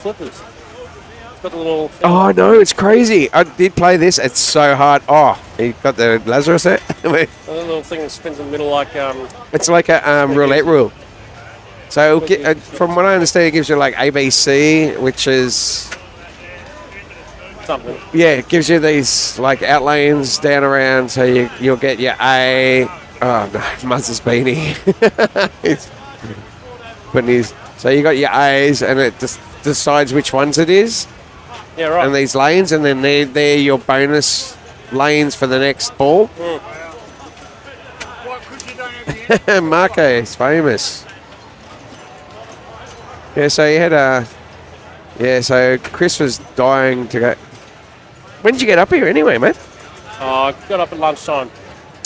flippers. It's got the little thing. Oh, no, it's crazy. I did play this. It's so hard. Oh, you got the Lazarus there? The little thing that spins in the middle like... It's like a roulette rule. So it'll get, from what I understand, it gives you like ABC, which is... something. Yeah, it gives you these like outlanes down around, so you'll get your A. Oh, no, Muzz's beanie. So you got your A's, and it just decides which ones it is. Yeah, right. And these lanes, and then they're your bonus lanes for the next ball. Marco is famous. Yeah, so you had a... Yeah, so Chris was dying to go... When did you get up here anyway, mate? I got up at lunchtime.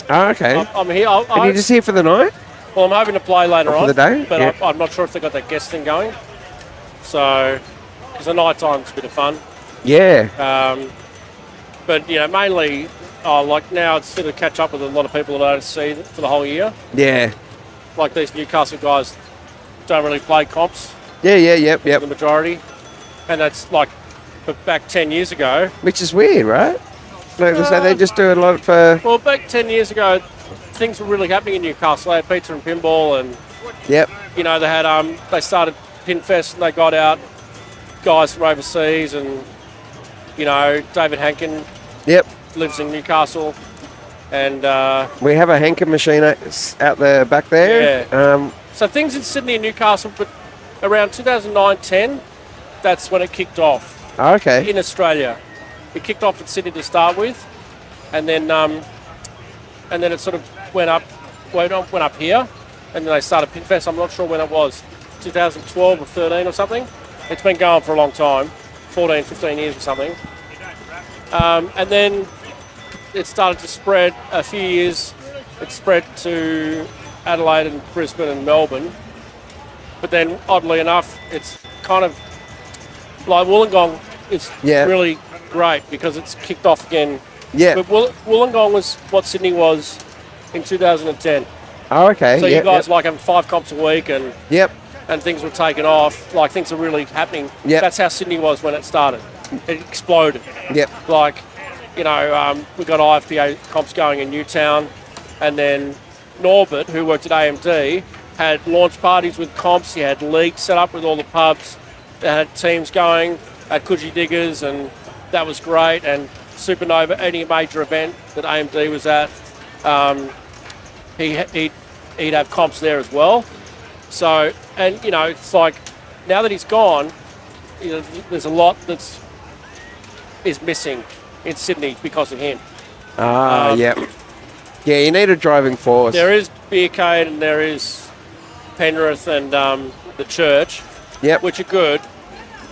Oh, okay. I'm here. Are you just here for the night? Well, I'm hoping to play later on. For the day? But yeah. I'm not sure if they've got that guest thing going. So, because the night time's a bit of fun. Yeah. But, you know, mainly, like now it's sort of catch up with a lot of people that I don't see for the whole year. Yeah. Like these Newcastle guys don't really play comps. Yeah, yep. The majority. And that's like, but back 10 years ago. Which is weird, right? Like, so they just do a lot for... Well, back 10 years ago, things were really happening in Newcastle. They had pizza and pinball, and Yep. you know they had they started Pinfest, and they got out guys from overseas, and you know David Hankin. Yep. Lives in Newcastle, and we have a Hankin machine out the back there. Yeah. So things in Sydney and Newcastle, but around 2009-10, that's when it kicked off. Okay. In Australia, it kicked off in Sydney to start with, and then it sort of went up here, and then they started Pinfest. I'm not sure when it was, 2012 or 13 or something. It's been going for a long time, 14, 15 years or something. And then it started to spread a few years. It spread to Adelaide and Brisbane and Melbourne. But then, oddly enough, it's kind of like Wollongong is really great because it's kicked off again. Yeah. But Wollongong was what Sydney was in 2010. Oh, okay. So you guys like having 5 comps a week and and things were taking off. Like things are really happening. Yep. That's how Sydney was when it started. It exploded. Yep. Like, you know, we got IFPA comps going in Newtown, and then Norbert, who worked at AMD, had launch parties with comps. He had leagues set up with all the pubs. They had teams going at Coogee Diggers, and that was great. And Supernova, any major event that AMD was at, he'd have comps there as well. So, and you know, it's like now that he's gone, you know, there's a lot is missing in Sydney because of him. Yeah, you need a driving force. There is Beercade and there is Penrith and the church, which are good.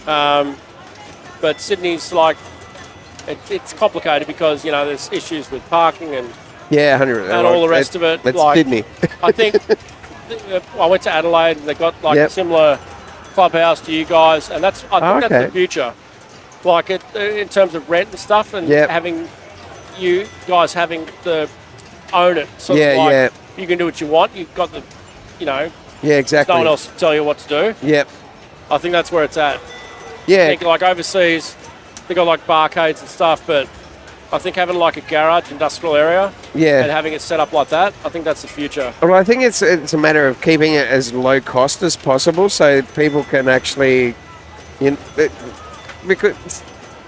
But Sydney's like, it's complicated because, you know, there's issues with parking and 100%. And all the rest of it. That's like, Sydney. I think I went to Adelaide and they got like a similar clubhouse to you guys, and I think that's the future. Like in terms of rent and stuff, and having you guys having to own it. So you can do what you want. You've got the, you know. Yeah, exactly. No one else to tell you what to do. Yep. I think that's where it's at. Yeah. I think like overseas, they got like barcades and stuff, but I think having like a garage industrial area and having it set up like that, I think that's the future. Well, I think it's a matter of keeping it as low cost as possible so people can actually, you know, because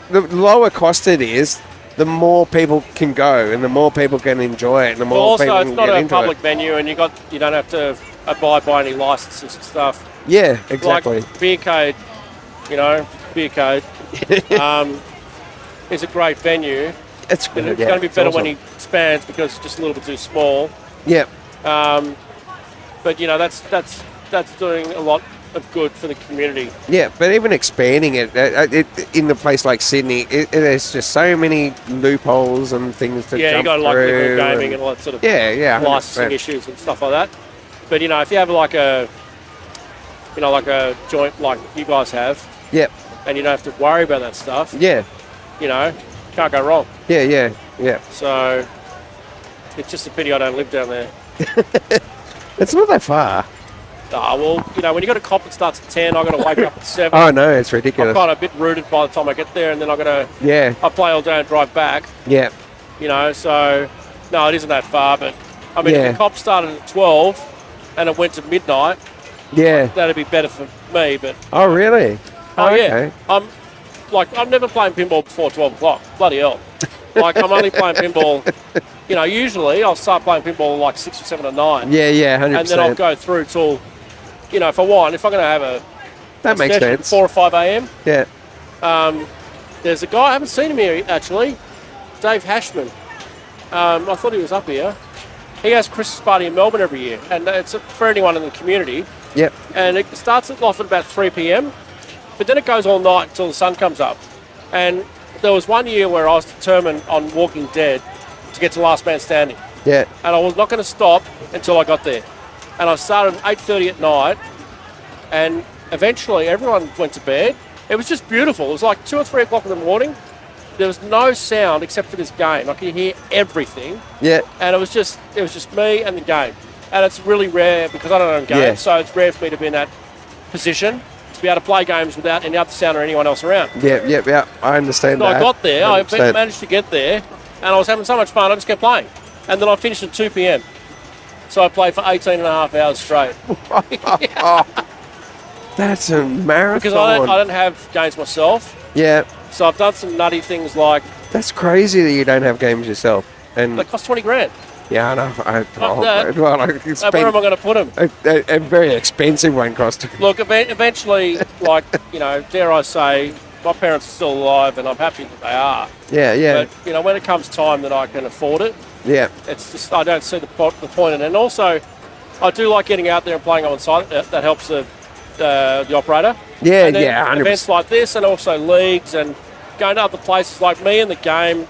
the lower cost it is, the more people can go and the more people can enjoy it and the more people can get into it. Also, it's not a public venue and you don't have to abide by any licenses and stuff. Yeah, exactly. Like Beercade, you know, Beercade is a great venue. It's going to be better when he expands because it's just a little bit too small. Yep. But you know that's doing a lot of good for the community. Yeah, but even expanding it in a place like Sydney, there's just so many loopholes and things to jump through. Yeah, you got like liberal gaming and all that sort of licensing issues and stuff like that. But you know, if you have like a joint like you guys have, and you don't have to worry about that stuff. You know, can't go wrong. Yeah. So it's just a pity I don't live down there. It's not that far. Well, when you got a cop that starts at 10, I got to wake up at 7. Oh no, it's I'm ridiculous. kind of a bit rooted by the time I get there, and then I got to. Yeah. I play all day and drive back. Yeah. So no, it isn't that far. But I mean, if the cop started at 12 and it went to midnight, that'd be better for me. But oh really? Yeah. I'm never playing pinball before 12 o'clock. Bloody hell. Like, I'm only playing pinball, usually I'll start playing pinball like 6 or 7 or 9. Yeah, 100%. And then I'll go through till, if I'm going to have that makes session sense. 4 or 5 a.m. Yeah. There's a guy, I haven't seen him here actually, Dave Hashman. I thought he was up here. He has Christmas party in Melbourne every year, and it's for anyone in the community. Yep. And it starts off at about 3 p.m, but then it goes all night until the sun comes up. And there was one year where I was determined on Walking Dead to get to last man standing. Yeah. And I was not going to stop until I got there. And I started at 8:30 at night, and eventually everyone went to bed. It was just beautiful. It was like 2 or 3 o'clock in the morning. There was no sound except for this game. I could hear everything. Yeah. And it was just me and the game. And it's really rare because I don't own games, so it's rare for me to be in that position to be able to play games without any other sound or anyone else around. Yeah. I understand So that. I got there, 100%. I managed to get there, and I was having so much fun, I just kept playing. And then I finished at 2 p.m. So I played for 18 and a half hours straight. That's a marathon. Because I don't have games myself. Yeah. So I've done some nutty things like... That's crazy that you don't have games yourself. And they cost 20 grand. Yeah, I know. Where am I going to put them? A very expensive one cost. Look, eventually, dare I say, my parents are still alive, and I'm happy that they are. Yeah. But, when it comes time that I can afford it, it's just, I don't see the point in it. And also, I do like getting out there and playing on site. That helps the operator. Yeah, and then 100%. Events like this, and also leagues, and going to other places like me in the game.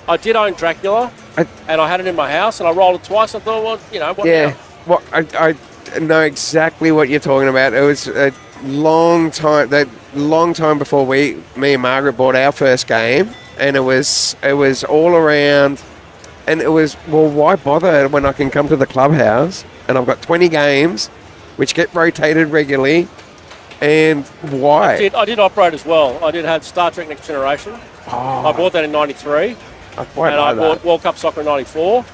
I did own Dracula, and I had it in my house, and I rolled it twice. I thought, what now? Well, I know exactly what you're talking about. It was a long time before me and Margaret bought our first game, and it was all around, and it was, well, why bother when I can come to the clubhouse and I've got 20 games which get rotated regularly, and why? I did operate as well. I did have Star Trek Next Generation. I bought that in 93. I bought World Cup Soccer in 94.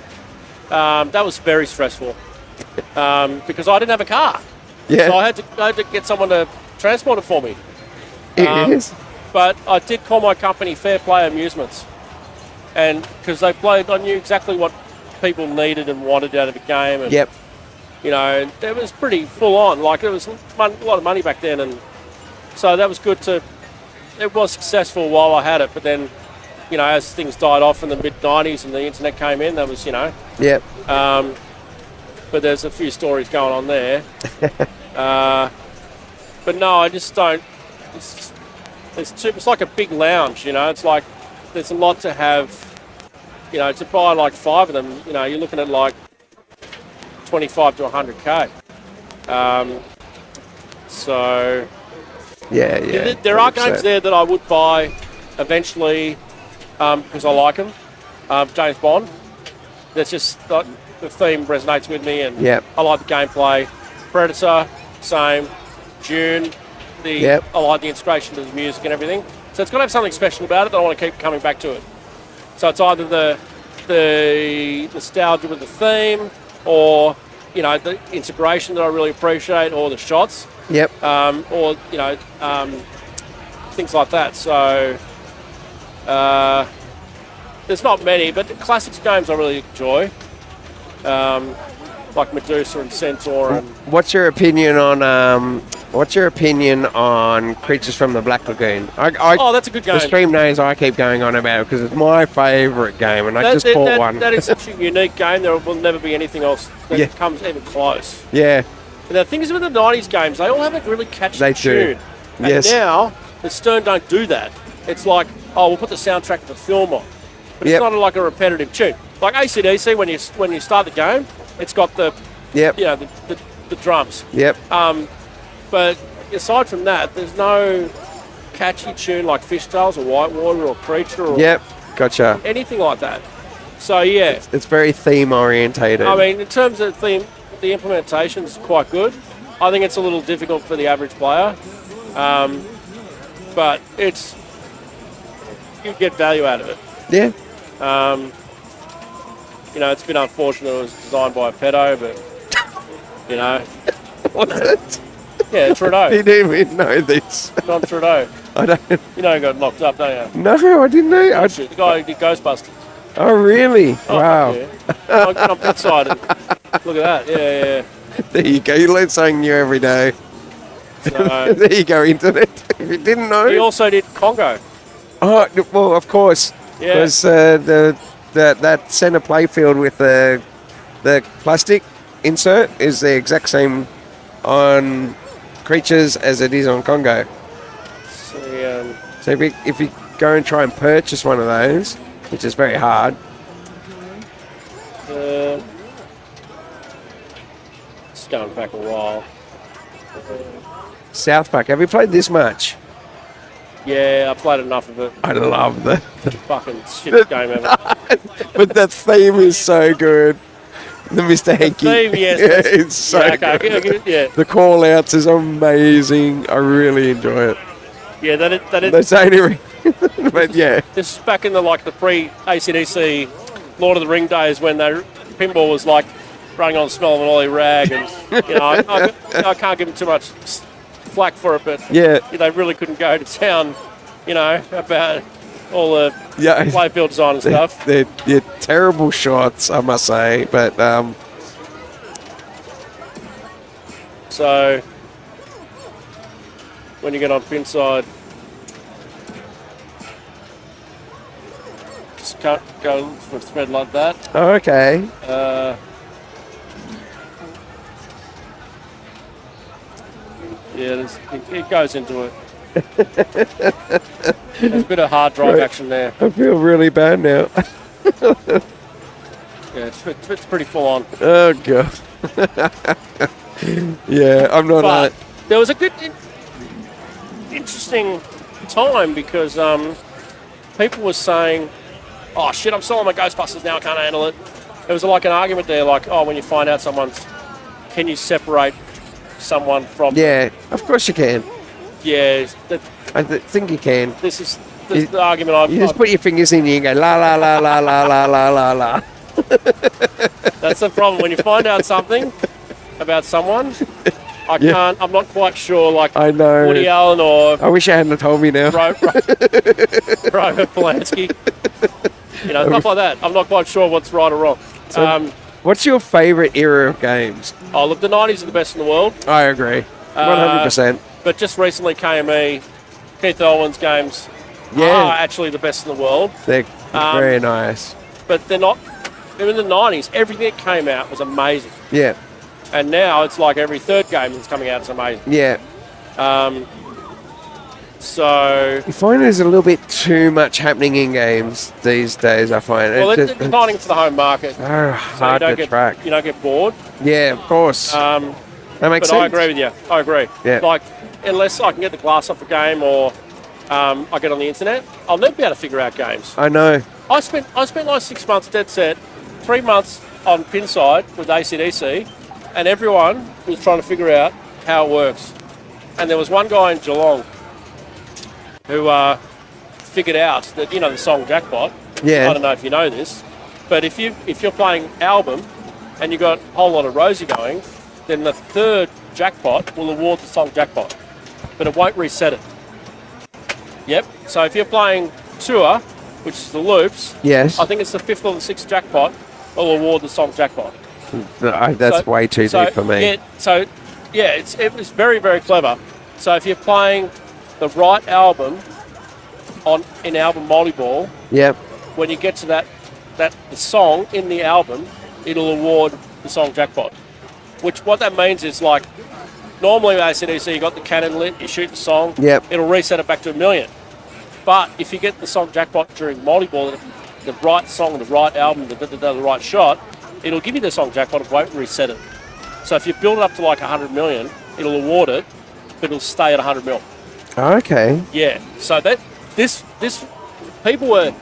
That was very stressful because I didn't have a car. Yeah. So I had to get someone to transport it for me. Yes. But I did call my company Fair Play Amusements. And because I knew exactly what people needed and wanted out of a game. And, yep. It was pretty full on. Like, it was a lot of money back then. And so that was good it was successful while I had it. But then, as things died off in the mid-90s and the internet came in, that was, Yep. But there's a few stories going on there. But no, I just don't. It's like a big lounge, It's like there's a lot to have, to buy like 5 of them, you're looking at like 25 to 100K. So yeah. There are games there that I would buy eventually because I like them. James Bond. That's just the theme resonates with me, and I like the gameplay. Predator, same. Dune, I like the integration to the music and everything. So it's got to have something special about it that I want to keep coming back to it. So it's either the nostalgia with the theme, or the integration that I really appreciate, or the shots. Yep. Or things like that. So there's not many, but the classics games I really enjoy. Like Medusa and Centaur. And What's your opinion on Creatures from the Black Lagoon? that's a good game. The stream knows I keep going on about it because it's my favourite game, and I just bought one. That is such a unique game. There will never be anything else that comes even close. Yeah. And the thing is with the 90s games, they all have a really catchy They tune. do. And yes. now, the Stern don't do that. It's like, we'll put the soundtrack of the film on. But it's not like a repetitive tune. Like AC/DC, when you start the game, it's got the drums. Yep. But aside from that, there's no catchy tune like Fishtails or Whitewater or Preacher or gotcha. anything like that. So it's very theme orientated. I mean, in terms of theme, the implementation is quite good. I think it's a little difficult for the average player, but you get value out of it. Yeah. It's been unfortunate it was designed by a pedo, but, What's it? Yeah, Trudeau. You didn't even know this. John Trudeau. I don't. You know he got locked up, don't you? No, I didn't know. The guy who did Ghostbusters. Oh, really? Oh, wow. Yeah. I'm excited. Look at that. Yeah. There you go. You learn something new every day. So, There you go, internet. If you didn't know. he also did Congo. Oh, well, of course. Yeah. Because that centre playfield with the plastic insert is the exact same on Creatures as it is on Congo. So if you go and try and purchase one of those, which is very hard. It's going back a while. South Park. Have you played this much? Yeah, I played enough of it. I love the Fucking shit game ever. but that theme is so good. The Mr. Hanky. Theme, yes. Yeah, it's so good. Yeah. The call outs is amazing. I really enjoy it. Yeah, that is. That's the only reason. But yeah. This is back in the pre-AC/DC Lord of the Ring days when pinball was like running on the smell of an oily rag, and I can't give them too much flack for it, but yeah, they really couldn't go to town, about all the playfield design and stuff. They're terrible shots, I must say, but so when you get on Pinside, just can't go for a thread like that. Oh, okay. Yeah, it goes into it. There's a bit of hard drive action there. I feel really bad now. Yeah, it's pretty full on. Oh, God. Yeah, I'm not... But there was a good, interesting time because people were saying, oh, shit, I'm selling my Ghostbusters now, I can't handle it. There was like an argument there, like, oh, when you find out can you separate someone from... Yeah, of course you can. Yeah, I think you can. This is the argument You just put your fingers in you and go, la, la, la, la, la, la, la, la, la. That's the problem. When you find out something about someone, I'm not quite sure, like I know. Woody Allen or... I wish I hadn't told me now. Robert Polanski. Stuff like that. I'm not quite sure what's right or wrong. So, what's your favourite era of games? Oh, look, the 90s are the best in the world. I agree. 100%. But just recently, KME, Keith Elwin's games are actually the best in the world. They're very nice. But they're not... In the 90s, everything that came out was amazing. Yeah. And now it's like every third game that's coming out is amazing. Yeah. So... You find there's a little bit too much happening in games these days, I find. Well, they're designing for the home market. Hard to track. You don't get bored. Yeah, of course. That makes sense. I agree with you. I agree. Yeah. Like, unless I can get the glass off a game or I get on the internet, I'll never be able to figure out games. I know. I spent like 6 months dead set, 3 months on Pinside with AC/DC, and everyone was trying to figure out how it works. And there was one guy in Geelong who figured out that, the song Jackpot. Yeah. I don't know if you know this, but if you're playing album and you've got a whole lot of Rosie going, then the third jackpot will award the song Jackpot, but it won't reset it. Yep. So if you're playing Tour, which is the loops, yes, I think it's the fifth or the sixth jackpot will award the song Jackpot. That's way too deep for me. It was very, very clever. So if you're playing the right album in album multi-ball, yep, when you get to the song in the album, it'll award the song Jackpot. Which what that means is, like, normally with AC/DC you got the cannon lit, you shoot the song, yep, it'll reset it back to 1 million. But if you get the song Jackpot during multi-ball, the right song, the right album, the right shot, it'll give you the song Jackpot, it won't reset it. So if you build it up to like 100 million, it'll award it, but it'll stay at 100 mil. Okay. Yeah. So everyone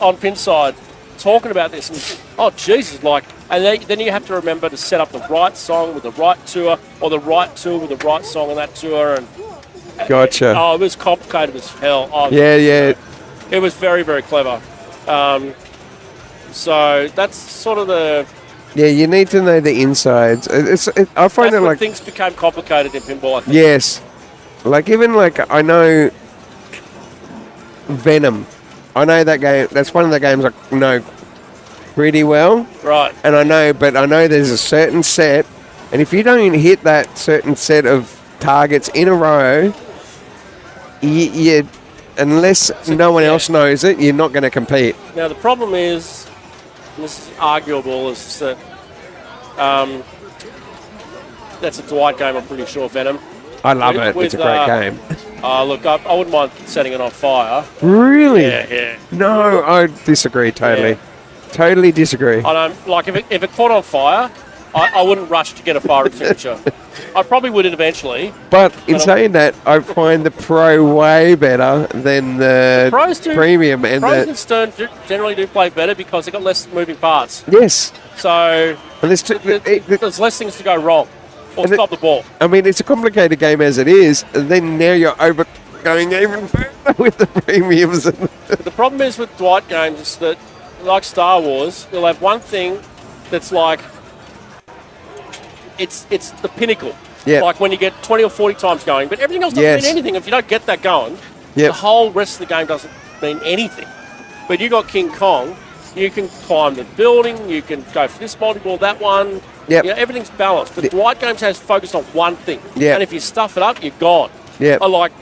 on Pinside talking about this, and oh Jesus, like, and then you have to remember to set up the right song with the right tour, or the right tour with the right song on that tour, and Gotcha. it was complicated as hell. Yeah. It was very, very clever. So that's sort of the. Yeah, you need to know the insides. I find That's it when like things became complicated in pinball, I think. yes, like even like I know Venom. I know that game. That's one of the games I know pretty well. Right. And I know there's a certain set, and if you don't hit that certain set of targets in a row, you unless no one else knows it, you're not going to compete. Now the problem is, and this is arguable, is that that's a Dwight game. I'm pretty sure, Venom. I love it. It's a great game. Look, I wouldn't mind setting it on fire. Really? Yeah. No, I disagree totally. Yeah. Totally disagree. I don't like if it caught on fire. I wouldn't rush to get a fire extinguisher. I probably would eventually. But in saying that, I find the Pro way better than the Premium. And Pros and Stern generally do play better because they've got less moving parts. Yes. So and there's less things to go wrong or stop the ball. I mean, it's a complicated game as it is. And then now you're going even further with the Premiums. The problem is with Dwight games is that, like Star Wars, you'll have one thing that's like, it's the pinnacle. Yeah. Like when you get 20 or 40 times going, but everything else doesn't mean anything. If you don't get that going, the whole rest of the game doesn't mean anything. But you got King Kong, you can climb the building, you can go for this multi-ball, that one. Yep. You know, everything's balanced. But Dwight games has focused on one thing. Yeah. And if you stuff it up, you're gone. Yeah. Like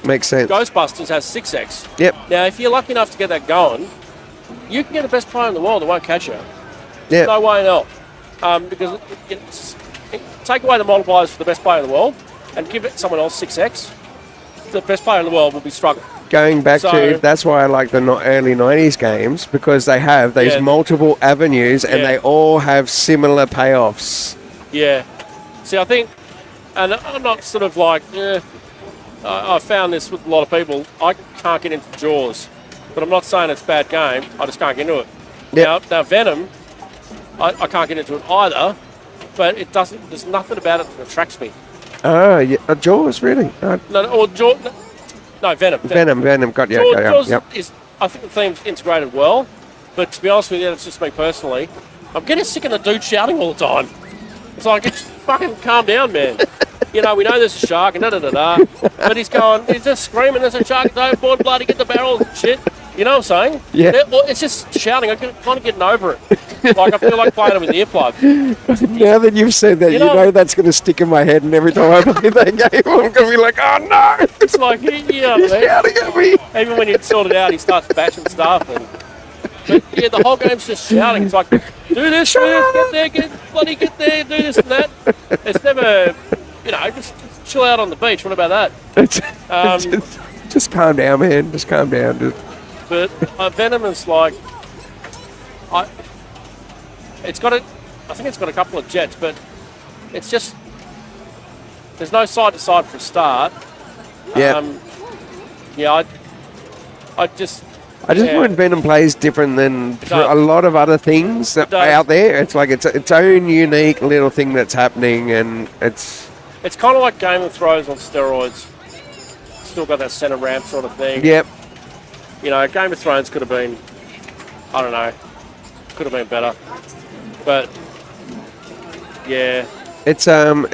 makes sense. Ghostbusters has 6x. Yep. Now, if you're lucky enough to get that going, you can get the best player in the world that won't catch you. Yeah. No way in hell. Because take away the multipliers for the best player in the world and give it someone else 6x, the best player in the world will be struggling. Going back to, that's why I like the early 90s games, because they have these multiple avenues and they all have similar payoffs. Yeah. See, I think, and I'm not sort of like, I found this with a lot of people, I can't get into Jaws, but I'm not saying it's a bad game, I just can't get into it. Yep. Now Venom, I can't get into it either, but there's nothing about it that attracts me. Oh, yeah. Jaws, really? No, Venom. Venom, got you. Jaws is, I think the theme's integrated well, but to be honest with you, that's just me personally. I'm getting sick of the dude shouting all the time. It's like, it's fucking calm down, man. You know, we know there's a shark and da-da-da-da, but he's just screaming, there's a shark, don't board bloody get the barrels and shit. You know what I'm saying? Yeah. It's just shouting. I'm kind of getting over it. Like, I feel like playing it with earplugs. Now that you've said that, you know that's going to stick in my head, and every time I play that game, I'm going to be like, oh no! It's like, yeah, he's shouting at me. Even when you sort it out, he starts bashing stuff. But yeah, the whole game's just shouting. It's like, do this, get there, do this and that. It's never, just chill out on the beach. What about that? Just calm down, man. Just calm down. But Venom is like, I think it's got a couple of jets, but it's just, there's no side to side for a start. Yeah. I just find Venom plays different than a lot of other things that are out there. It's like its own unique little thing that's happening, and it's kind of like Game of Thrones on steroids. Still got that center ramp sort of thing. Yep. Game of Thrones could have been, I don't know, could have been better. But yeah, it's an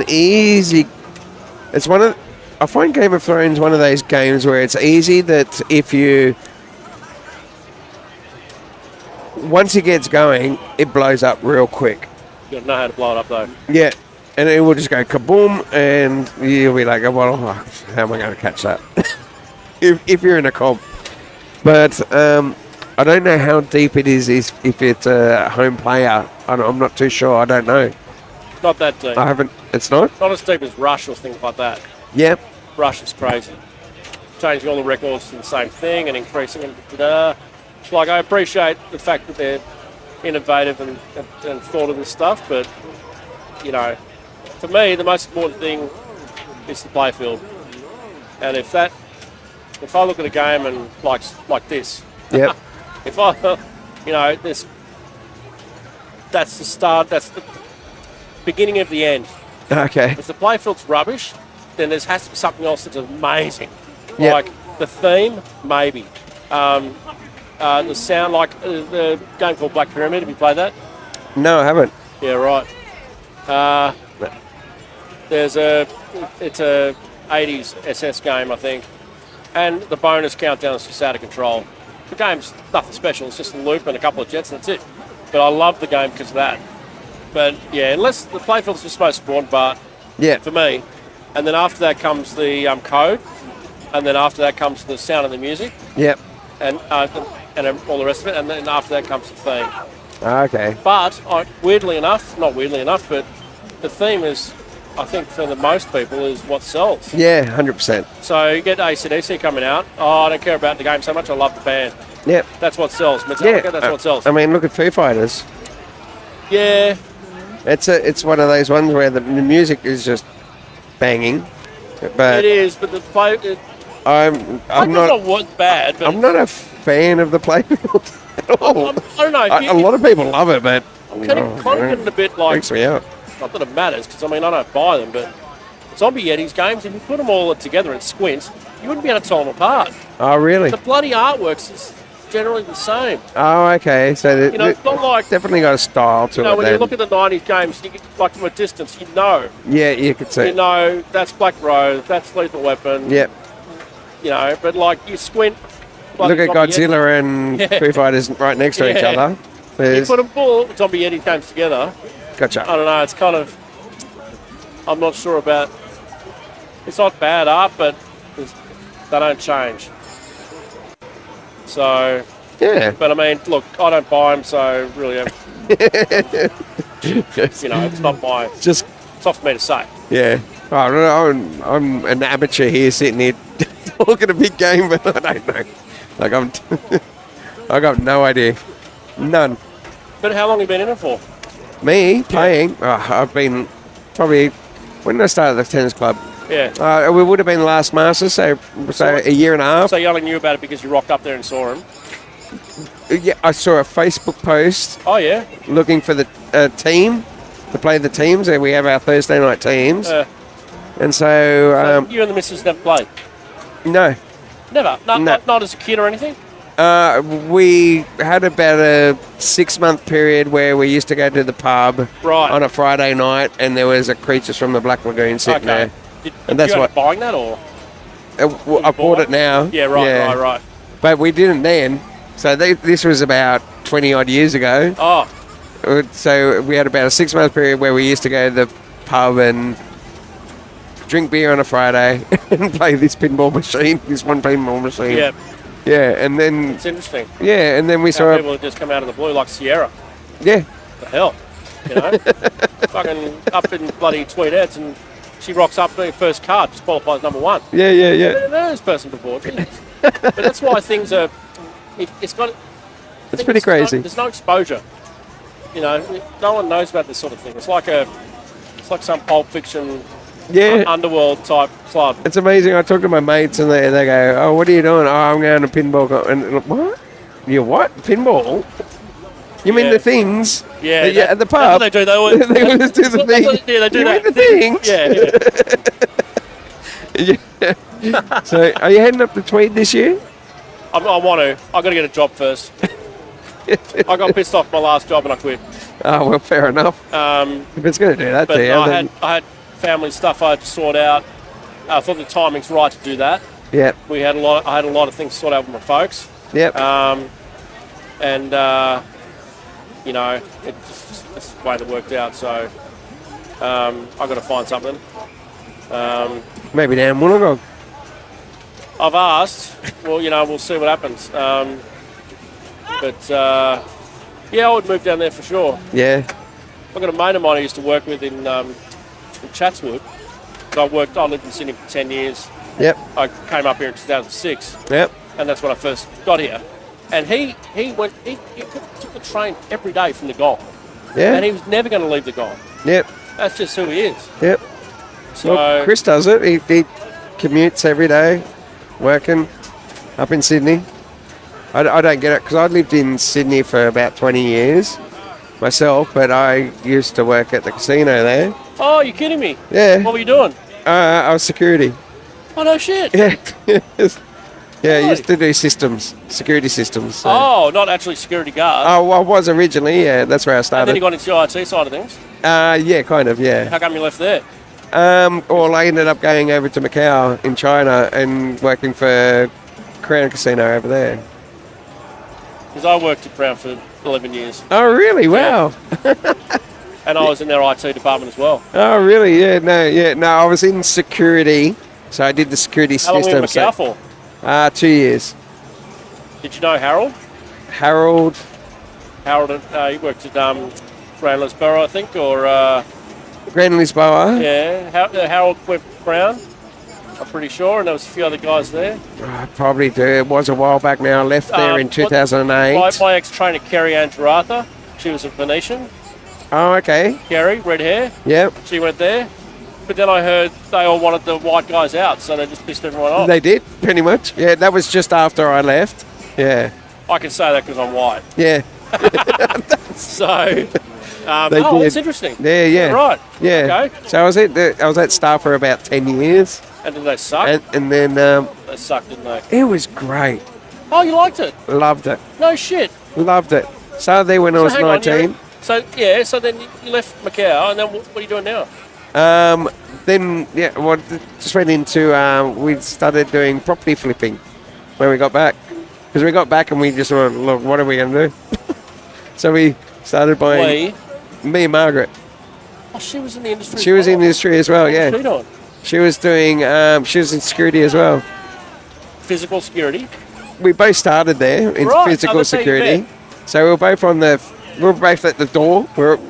easy. It's I find Game of Thrones one of those games where it's easy that once it gets going, it blows up real quick. You gotta know how to blow it up though. Yeah, and it will just go kaboom, and you'll be like, well, how am I going to catch that? if you're in a comp. But I don't know how deep it is if it's a home player. I'm not too sure. I don't know. Not that deep. I haven't. It's not? Not as deep as Rush or things like that. Yep. Rush is crazy. Changing all the records to the same thing and increasing it. Like, I appreciate the fact that they're innovative and thought of this stuff, but, to me, the most important thing is the playfield. And if I look at a game and like this, yep. If I, that's the start. That's the beginning of the end. Okay. If the playfield's rubbish, then there has to be something else that's amazing. Yep. Like the theme, maybe. The sound, like the game called Black Pyramid. Have you played that? No, I haven't. Yeah, right. It's a 80s SS game, I think. And the bonus countdown is just out of control. The game's nothing special. It's just a loop and a couple of jets, and that's it. But I love the game because of that. But yeah, unless the playfield's just the most important part for me. And then after that comes the code. And then after that comes the sound and the music. Yep. And all the rest of it. And then after that comes the theme. Okay. But weirdly enough, not weirdly enough, but the theme is, I think for the most people, is what sells. Yeah, 100%. So you get AC/DC coming out. Oh, I don't care about the game so much. I love the band. Yep. That's what sells. Metallica, that's what sells. I mean, look at Foo Fighters. Yeah. It's one of those ones where the music is just banging. But it is, but the play. I'm not bad. But I'm not a fan of the playfield at all. I don't know. A lot of people love it, but I'm kind of getting a bit like. Freaks me out. Not that it matters, because I mean I don't buy them, but Zombie Yetis games, if you put them all together and squint, you wouldn't be able to tell them apart. Oh, really? The bloody artworks is generally the same. Oh, okay. So it's not like definitely got a style to it. When you look at the '90s games, you get, like from a distance, you know. Yeah, you could see. You know that's Black Rose, that's Lethal Weapon. Yep. But like you squint. Look at Godzilla and Foo Fighters right next to each other. You put them all Zombie Yeti games together. Gotcha. I don't know. It's kind of. I'm not sure about. It's not bad art, but they don't change. So. Yeah. But I mean, look, I don't buy them, so really, it's not my. It's not for me to say. Yeah. I'm an amateur here, sitting here talking a big game, but I don't know. Like I got no idea. None. But how long have you been in it for? Me playing? Oh, I've been probably when did I start at the tennis club? Yeah. We would have been last Masters, so a year and a half. So you only knew about it because you rocked up there and saw him. Yeah, I saw a Facebook post. Oh yeah. Looking for the team to play the teams, and we have our Thursday night teams. And so you and the missus never played. No. Never. Not as a kid or anything. We had about a 6-month period where we used to go to the pub on a Friday night, and there was a Creatures from the Black Lagoon sitting there. Did you end up buying that, or? I bought it now. Yeah, right. But we didn't then. So this was about 20 odd years ago. Oh. So we had about a 6-month period where we used to go to the pub and drink beer on a Friday and play this pinball machine, this one pinball machine. Yeah. Yeah, and then... It's interesting. Yeah, and then we saw... people just come out of the blue like Sierra. Yeah. The hell? Fucking up in bloody Tweedettes, and she rocks up the first card, just qualifies number 1. Yeah. There's this person before. But that's why things are... It's pretty crazy. There's no exposure. No one knows about this sort of thing. It's like some Pulp Fiction... underworld type club. It's amazing. I talk to my mates and they go, "Oh, what are you doing?" "Oh, I'm going to pinball." And what? You what? Pinball? You mean the things? Yeah, at the pub. That's what they do. They always do the things. Yeah, they do you that. Mean the things? Yeah. So, are you heading up to Tweed this year? I want to. I've got to get a job first. I got pissed off my last job and I quit. Oh, well, fair enough. If it's going to do that to you. I had family stuff I had to sort out. I thought the timing's right to do that. Yeah. I had a lot of things to sort out with my folks. Yep. It's just the way that worked out. So I've got to find something. Maybe down Wollongong. I've asked. Well, we'll see what happens. I would move down there for sure. Yeah. I've got a mate of mine I used to work with in Chatswood. I lived in Sydney for 10 years. Yep. I came up here in 2006. Yep. And that's when I first got here. And he took the train every day from the Gong. Yeah. And he was never going to leave the Gong. Yep. That's just who he is. Yep. So well, Chris does it. He commutes every day, working up in Sydney. I don't get it because I lived in Sydney for about 20 years myself, but I used to work at the casino there. Oh, you're kidding me? Yeah. What were you doing? I was security. Oh, no shit. Yeah. Yeah, I Really? used to do systems, security systems. So. Oh, not actually security guard. Oh, well, I was originally, yeah. That's where I And then started. you got into the IT side of things. Yeah, kind of, yeah. How come you left there? Well, I ended up going over to Macau in China and working for Crown Casino over there. Because I worked at Crown for 11 years. Oh, really? Wow. And I was in their IT department as well. Oh, really? Yeah, no. I was in security, so I did the security How long were you in system. Macau for? 2 years. Did you know Harold? Harold. Harold, he worked at Grand Lisborough, I think, or Grand Lisboa. yeah, Harold went Crown. I'm pretty sure, and there was a few other guys there. I probably do. It was a while back now. I left there in 2008. My ex-trainer, Kerry Ann Gerartha, she was a Venetian. Oh, okay. Kerry, red hair, Yep. she went there. But then I heard they all wanted the white guys out, so they just pissed everyone off. They did, pretty much. Yeah, that was just after I left. Yeah. I can say that because I'm white. Yeah. So, They it's did. interesting. Yeah. Right. Yeah. Okay. So I was at Star for about 10 years. And then they sucked. And then They sucked, didn't they? it was great. Oh, you liked it? Loved it. No shit. Loved it. Started there when I was hang on, 19. so then you left Macau, and then what are you doing now? Then, just went into, we started doing property flipping when we got back. Because we got back and we just went, look, what are we going to do? So we started buying, me and Margaret. Oh, she was in the industry. She was in the industry as well, yeah. What was she doing? She was doing, she was in security as well. Physical security. We both started there in Right, physical that's how you security. met. So we were both at the door.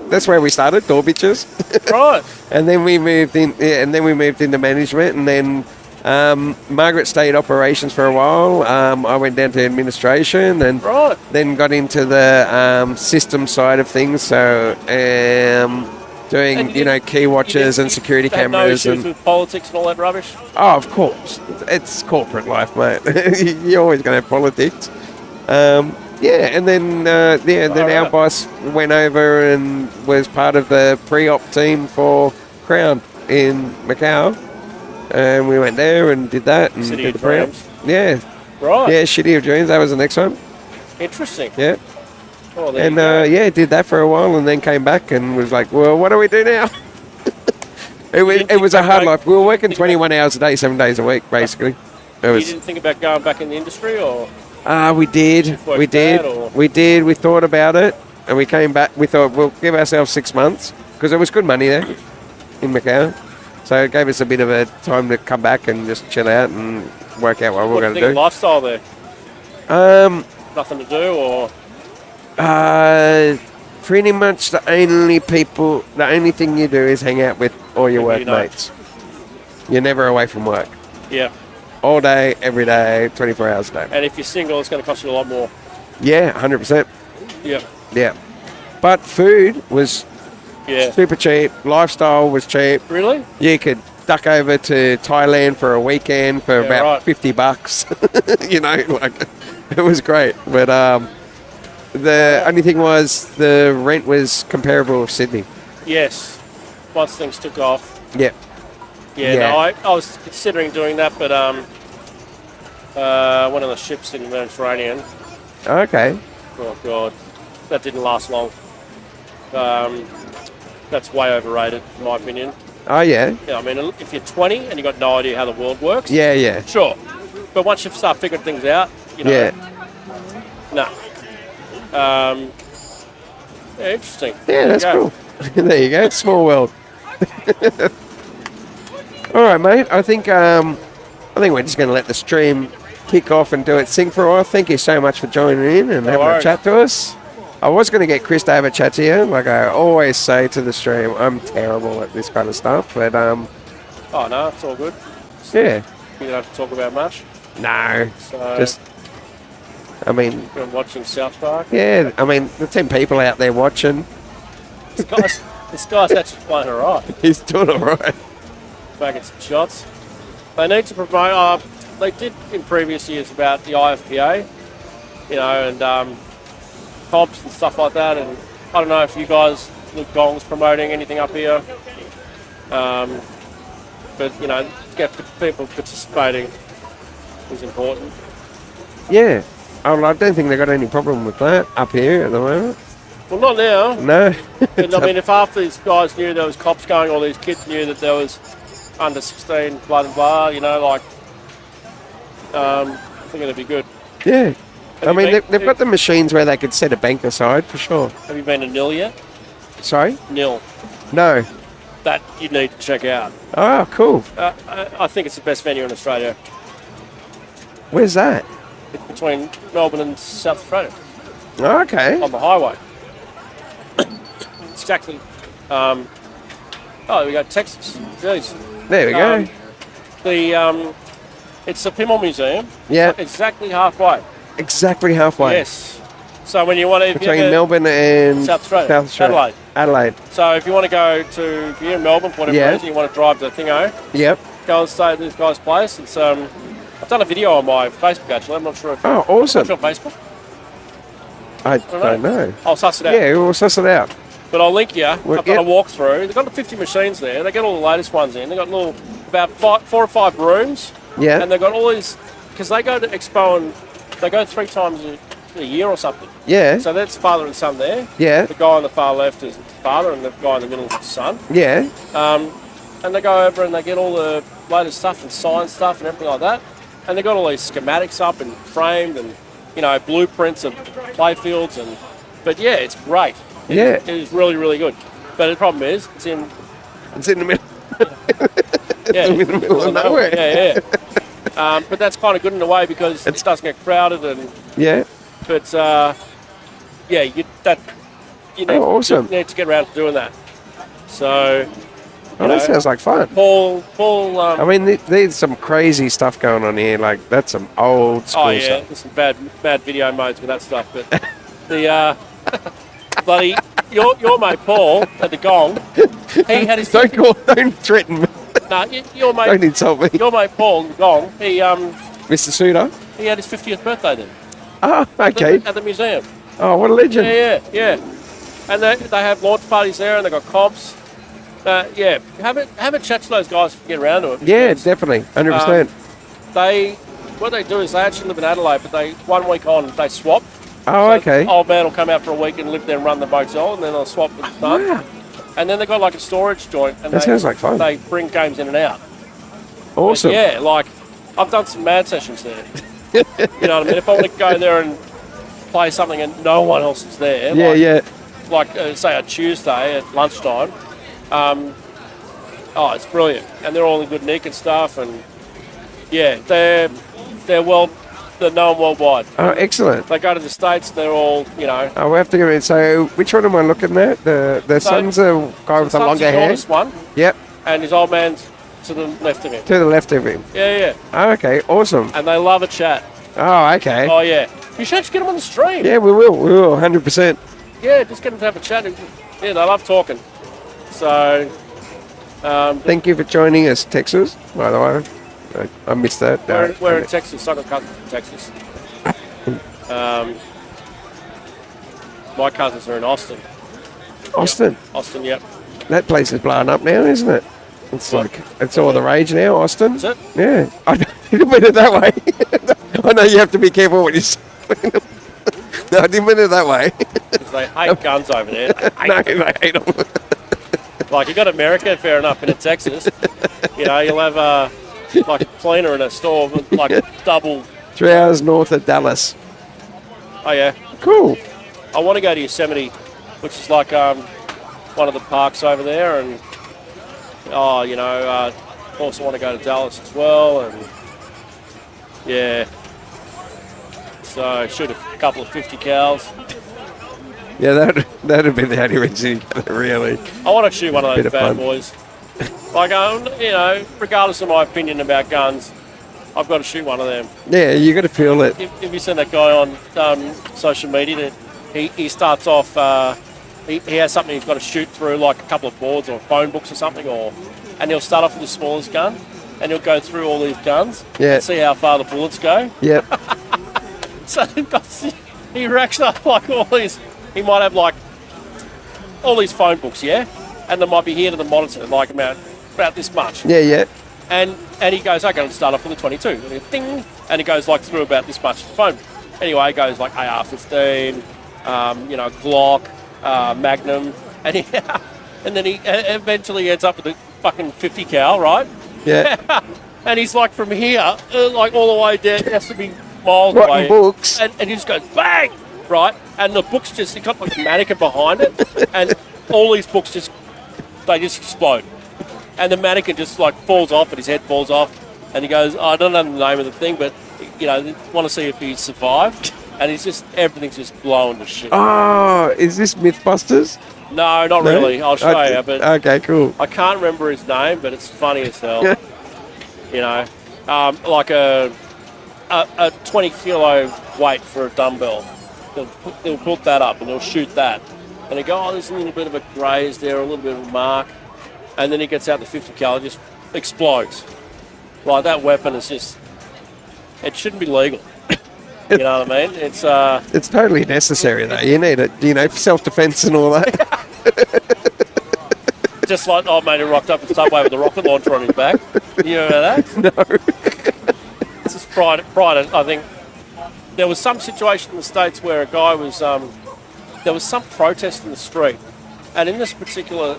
That's where we started, door bitches. Right. And then we moved in, into management, and then Margaret stayed operations for a while. I went down to administration, and Right. then got into the system side of things. So doing And key watches and security Had no cameras issues and with politics and all that rubbish. oh, of course, it's corporate life, mate. You're always going to have politics. And then our boss went over and was part of the pre-op team for Crown in Macau, and we went there and did that and City did of the pre-op. Dreams. Yeah, Right. yeah, City of Dreams. That was the next one. Interesting. Yeah, Oh, there and you go. did that for a while, and then came back and was like, well, what do we do now? It was a hard life. We were working 21 hours a day, 7 days a week, basically. It You was. didn't think about going back in the industry, or We did. worked We did. that, or- We did. We thought about it, and we came back. We thought we'll give ourselves 6 months because there was good money there in Macau. So it gave us a bit of a time to come back and just chill out and work out what we're what do you going think of to lifestyle there? do. Nothing to do, or Pretty much the only thing you do is hang out with all your People you know. workmates. You're never away from work. yeah. All day, every day, 24 hours a day. And if you're single, it's going to cost you a lot more. Yeah, 100%. Yeah. Yeah. But food was Yeah. super cheap. Lifestyle was cheap. Really? You could duck over to Thailand for a weekend for Yeah, about right. $50. It was great. But the only thing was the rent was comparable with Sydney. Yes. Once things took off. Yeah. Yeah, Yeah. no, I was considering doing that, but one of the ships in the Mediterranean. Okay. Oh god, that didn't last long. That's way overrated, in my opinion. Oh, yeah. Yeah, I mean, if you're 20 and you've got no idea how the world works, Yeah, yeah. sure. But once you start figuring things out, Yeah. no. Yeah, interesting. Yeah, that's There you go. cool. There you go. It's small world. All right, mate. I think we're just going to let the stream kick off and do it sing for a while. Thank you so much for joining in and having a worries. chat to us. I was going to get Chris to have a chat to you. Like I always say to the stream, I'm terrible at this kind of stuff. But, Oh, no, it's all good. yeah. You don't have to talk about much. No. So, Just, I mean, been watching South Park. yeah. I mean, the 10 people out there watching, This guy's actually playing all right. he's doing all right. Making some shots. They need to promote. They did in previous years about the IFPA. you know, and comps and stuff like that. And I don't know if you guys, Luke Gong's promoting anything up here, but you know, get people participating is important. Yeah. I don't think they've got any problem with that up here at the moment. Well, not now. No. But, I mean, if half these guys knew there was cops going, or these kids knew that there was under 16, blah, blah, blah, you know, like, I think it'd be good. Yeah. I mean, been, they've got the machines where they could set a bank aside, for sure. Have you been to Nil yet? Sorry? Nil. No. That you need to check out. Oh, cool. I think it's the best venue in Australia. Where's that? It's between Melbourne and South Australia, Oh, okay. on the highway. It's exactly. We go Texas. Jeez. There we go. It's a pinball museum. Yeah. Exactly halfway. Exactly halfway. Yes. So when you want to, Between Melbourne and South Australia. Adelaide. So if you want to go to, if you're in Melbourne for whatever reason, you want to drive to Thingo, Yep. go and stay at this guy's place. It's I've done a video on my Facebook actually. I'm not sure if Oh, awesome. it's on Facebook. I don't know. I'll suss it out. Yeah, we'll suss it out. But I'll link you. Well, I've done a walkthrough. They've got the 50 machines there. They get all the latest ones in. They've got about 4 or 5 rooms. Yeah. And they've got all these, because they go to Expo and they go 3 times a year or something. Yeah. So that's father and son there. Yeah. The guy on the far left is the father and the guy in the middle is the son. Yeah. And they go over and they get all the latest stuff and science stuff and everything like that. And they've got all these schematics up and framed and, you know, blueprints of play fields. But yeah, it's great. It is really, really good. But the problem is, it's in the middle. Yeah, in the middle of nowhere. Yeah. But that's kind of good in a way because it doesn't get crowded and. Yeah. But you need, awesome. You need to get around to doing that. So. That sounds like fun. Paul. I mean, there's some crazy stuff going on here. Like that's some old school stuff. There's some bad video modes with that stuff. But the bloody your mate Paul at the Gong, he had his. Don't threaten me. No, your mate. Don't insult me. Your mate Paul at the Gong, he Mr. Suter. He had his 50th birthday then. Oh, okay. At the museum. Oh, what a legend. Yeah. And they have launch parties there, and they've got comps. Have a chat to those guys if you get around to it. Yeah, definitely, 100%. What they do is they actually live in Adelaide, but 1 week on they swap. Oh, so okay. Old man will come out for a week and live there and run the motel, and then they'll swap with the son. Wow. And then they've got like a storage joint, and that sounds like fun. They bring games in and out. Awesome. But like I've done some mad sessions there. You know what I mean? If I want to go there and play something and no one else is there, like say a Tuesday at lunchtime. It's brilliant, and they're all in good nick and stuff, and they're known worldwide. Oh, excellent. They go to the States, and they're all, you know. Oh, we have to go in. So, which one am I looking at? The son's a guy with the longer hair. The one. Yep. And his old man's to the left of him. To the left of him. Yeah. Oh, okay, awesome. And they love a chat. Oh, okay. Oh, yeah. You should just get them on the stream. Yeah, we will, 100%. Yeah, just get them to have a chat. Yeah, they love talking. So, thank you for joining us, Texas, by the way. I missed that. We're in Texas. I got cousins in Texas. My cousins are in Austin. Austin? Yep. Austin, yep. That place is blowing up now, isn't it? It's it's all the rage now, Austin. Is it? Yeah. I didn't mean it that way. I know you have to be careful what you say. No, I didn't mean it that way. Because they hate guns over there. They hate them. Like, you got America, fair enough, but in Texas, you know, you'll have like a cleaner in a store with like double. 3 hours north of Dallas. Oh, yeah. Cool. I want to go to Yosemite, which is like one of the parks over there, and also want to go to Dallas as well, and yeah. So shoot a couple of 50 cows. Yeah, that'd be the only reason, really. I want to shoot one of those bad fun. boys. Like, regardless of my opinion about guns, I've got to shoot one of them. Yeah, you got to feel it. If you seen that guy on social media, that he starts off, he has something he's got to shoot through, like a couple of boards or phone books or something, and he'll start off with the smallest gun, and he'll go through all these guns and see how far the bullets go. Yep. So he racks up like all these. He might have like all these phone books, yeah, and they might be here to the monitor, like about this much. Yeah. And he goes, okay, let's start off with the 22. And he, ding, and he goes like through about this much phone. Anyway, he goes like AR-15, Glock, Magnum, and and then he eventually ends up with a fucking 50 cal, right? Yeah. And he's like from here, like all the way down, it has to be miles Rotten away. books. And he just goes bang, right? And the books he got like a mannequin behind it, and all these books just explode. And the mannequin just like falls off, and his head falls off, and he goes, I don't know the name of the thing, but they want to see if he survived. And everything's just blowing to shit. Oh, is this Mythbusters? No, not really. I'll show you. But okay, cool. I can't remember his name, but it's funny as hell. Like a 20 kilo weight for a dumbbell. They'll put that up and they'll shoot that. And they go, oh, there's a little bit of a graze there, a little bit of a mark. And then he gets out the 50 cal, it just explodes. Like that weapon is just, it shouldn't be legal. You know what I mean? It's totally necessary though. You need it, for self-defense and all that. Just like old mate who rocked up the subway with a rocket launcher on his back. You remember that? No. This is pride. I think there was some situation in the States where a guy was, there was some protest in the street, and in this particular,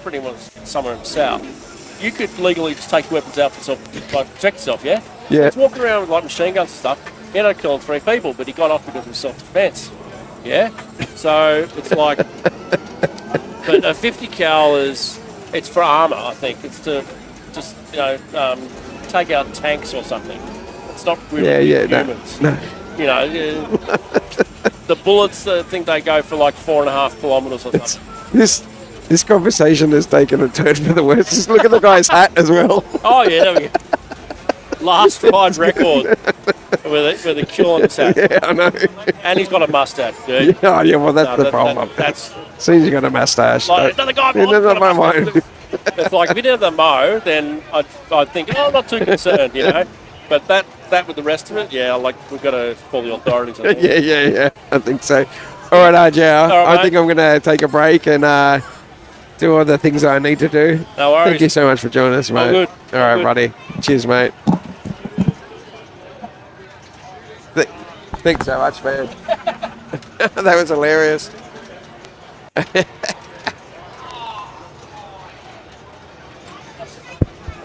pretty much somewhere in the south, you could legally just take your weapons out for yourself, like protect yourself, yeah? Yeah. He's walking around with like machine guns and stuff. He ended up killing 3 people, but he got off because of self-defense. Yeah? So it's like, but a 50 cal it's for armour, I think. It's to just, take out tanks or something. It's not really humans. No. The bullets, I think they go for like 4.5 kilometres or something. This conversation has taken a turn for the worse. Just look at the guy's hat as well. Oh, yeah, there we go. Last ride record with a kill on his hat. Yeah, I know. And he's got a mustache, dude. Oh, yeah, well, that's the problem. That's soon as you got a mustache. like another guy. It's like if he didn't have the mo, then I'd think, oh, I'm not too concerned, But that with the rest of it, we've got to call the authorities. I think. Yeah. I think so. All right, RGR. I think I'm going to take a break and do all the things I need to do. No worries. Thank you so much for joining us, mate. All good. All right, buddy. Cheers, mate. Thanks so much, man. That was hilarious.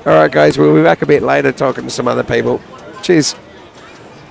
All right, guys. We'll be back a bit later talking to some other people. Cheers.